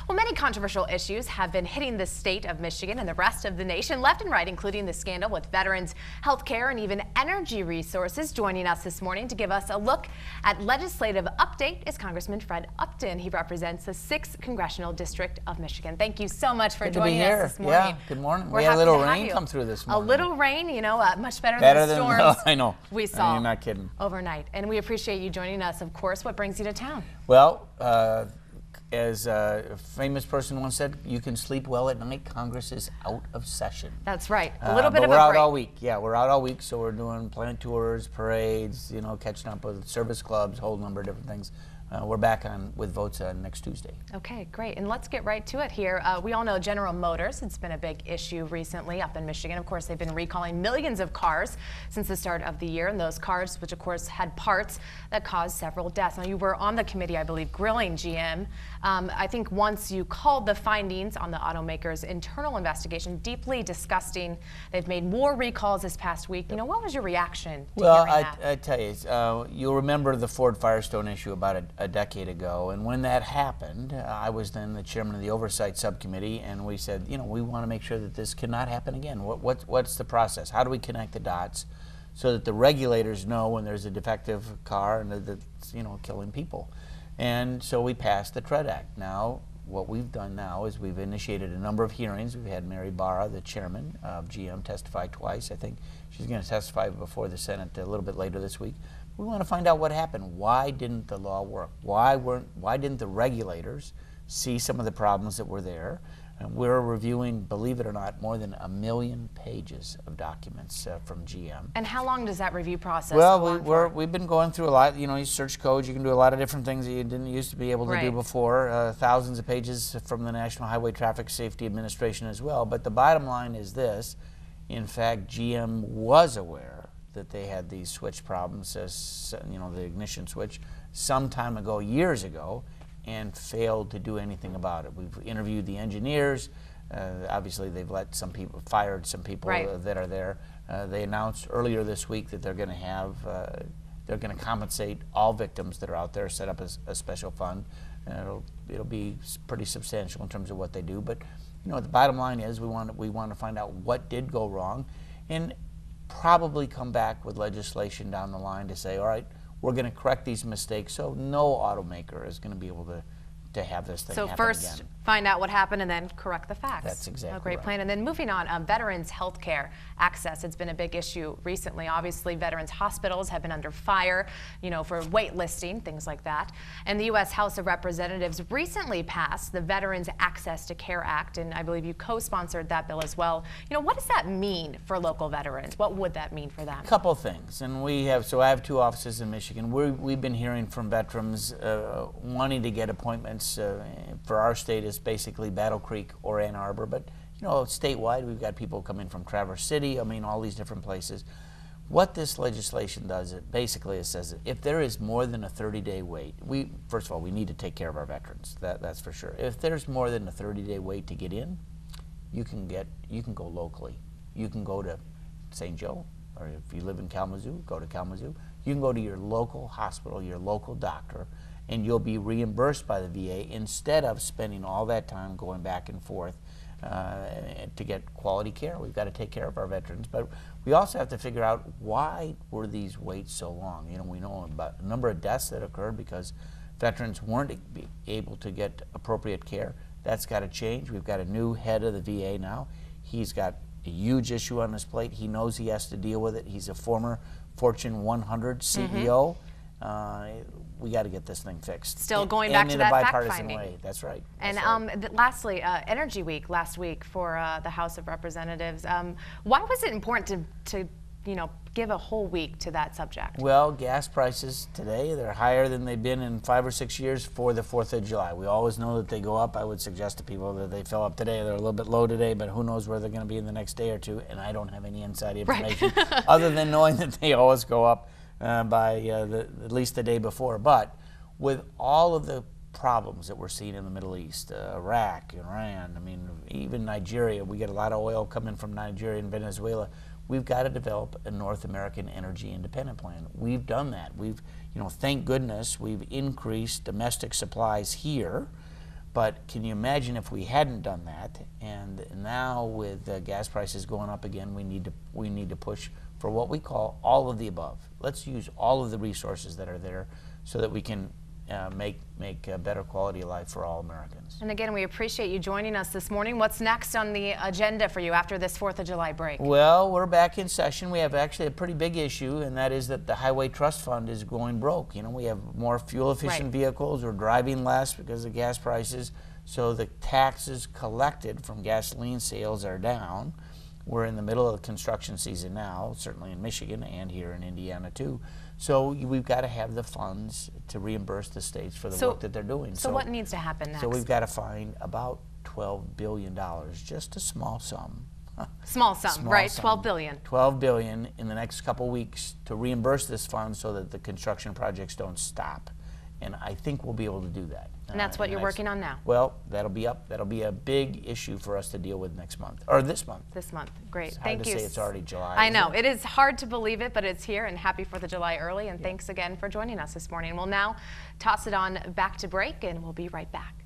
Well, many controversial issues have been hitting the state of Michigan and the rest of the nation, left and right, including the scandal with veterans, health care, and even energy resources. Joining us this morning to give us a look at legislative update is Congressman Fred Upton. He represents the 6th Congressional District of Michigan. Thank you so much for joining us this morning. Yeah, good morning. We had a little rain come through this morning. A little rain, you know, much better than the storms I know. we saw. You're not kidding. Overnight. And we appreciate you joining us, of course. What brings you to town? Well, as a famous person once said, you can sleep well at night. Congress is out of session. That's right. A little bit of a break. But we're out all week. Yeah, we're out all week, so we're doing plant tours, parades, you know, catching up with service clubs, a whole number of different things. We're back on with votes next Tuesday. Okay, great. And let's get right to it here. We all know General Motors. It's been a big issue recently up in Michigan. Of course, they've been recalling millions of cars since the start of the year. And those cars, which of course had parts that caused several deaths. Now, you were on the committee, I believe, grilling GM. I think once you called the findings on the automaker's internal investigation deeply disgusting. They've made more recalls this past week. You know, what was your reaction to hearing that? I tell you, you'll remember the Ford Firestone issue about a decade ago, and when that happened, I was then the chairman of the Oversight Subcommittee, and we said, you know, we want to make sure that this cannot happen again. What's the process? How do we connect the dots so that the regulators know when there's a defective car and that's, you know, killing people? And so we passed the TREAD Act. Now, what we've done now is we've initiated a number of hearings. We've had Mary Barra, the chairman of GM, testify twice. I think she's going to testify before the Senate a little bit later this week. We want to find out what happened. Why didn't the law work? Why didn't the regulators see some of the problems that were there? And we're reviewing, believe it or not, more than 1 million pages of documents from GM. And how long does that review process go on for? We've been going through a lot. You know, you search codes, you can do a lot of different things that you didn't used to be able to do before. Thousands of pages from the National Highway Traffic Safety Administration as well. But the bottom line is this. In fact, GM was aware that they had these switch problems, you know, the ignition switch, some time ago, years ago, and failed to do anything about it. We've interviewed the engineers. Obviously, they've let some people, fired some people that are there. They announced earlier this week that they're going to have, they're going to compensate all victims that are out there, set up a special fund. It'll be pretty substantial in terms of what they do. But you know, the bottom line is we want to find out what did go wrong, and probably come back with legislation down the line to say, all right, we're going to correct these mistakes so no automaker is going to be able to have this thing happen again. So first, find out what happened and then correct the facts. That's exactly a great plan. And then moving on, veterans health care access. It's been a big issue recently. Obviously, veterans hospitals have been under fire, you know, for wait listing, things like that. And the U.S. House of Representatives recently passed the Veterans Access to Care Act, and I believe you co-sponsored that bill as well. You know, what does that mean for local veterans? What would that mean for them? A couple things. And we have, so I have 2 offices in Michigan. We've been hearing from veterans wanting to get appointments. For our state is basically Battle Creek or Ann Arbor, but you know, statewide we've got people coming from Traverse City, I mean all these different places. What this legislation does, it basically says that if there is more than a 30-day wait, first of all, we need to take care of our veterans, that's for sure. If there's more than a 30-day wait to get in, you can go locally. You can go to St. Joe, or if you live in Kalamazoo, go to Kalamazoo. You can go to your local hospital, your local doctor, and you'll be reimbursed by the VA instead of spending all that time going back and forth to get quality care. We've got to take care of our veterans, but we also have to figure out why were these waits so long. You know, we know about a number of deaths that occurred because veterans weren't able to get appropriate care. That's got to change. We've got a new head of the VA now. He's got a huge issue on his plate. He knows he has to deal with it. He's a former Fortune 100 CEO. We got to get this thing fixed. Still going back to that fact-finding. Way. That's right. And lastly, Energy Week last week for the House of Representatives. Why was it important to you know, give a whole week to that subject? Well, gas prices today, they're higher than they've been in 5 or 6 years for the 4th of July. We always know that they go up. I would suggest to people that they fill up today. They're a little bit low today, but who knows where they're going to be in the next day or two, and I don't have any inside information other than knowing that they always go up by at least the day before. But with all of the problems that we're seeing in the Middle East, Iraq, Iran, I mean, even Nigeria, we get a lot of oil coming from Nigeria and Venezuela. We've got to develop a North American energy independent plan. We've done that. We've, you know, thank goodness we've increased domestic supplies here, But can you imagine if we hadn't done that? And now with gas prices going up again, we need to push for what we call all of the above. Let's use all of the resources that are there so that we can make a better quality of life for all Americans. And again, we appreciate you joining us this morning. What's next on the agenda for you after this 4th of July break? Well, we're back in session. We have actually a pretty big issue, and that is that the Highway Trust Fund is going broke. You know, we have more fuel-efficient vehicles. We're driving less because of gas prices. So the taxes collected from gasoline sales are down. We're in the middle of the construction season now, certainly in Michigan and here in Indiana too. So we've got to have the funds to reimburse the states for the work that they're doing. So what needs to happen next? So we've got to find about $12 billion, just a small sum. Small sum, right? $12 billion. $12 billion in the next couple weeks to reimburse this fund so that the construction projects don't stop. And I think we'll be able to do that. And that's what you're working on now? Well, that'll be a big issue for us to deal with next month, or this month. This month, great. Thank you. Thank you. Say it's already July. I know, it is hard to believe it, but it's here, and happy 4th of July early, and thanks again for joining us this morning. We'll now toss it on back to break, and we'll be right back.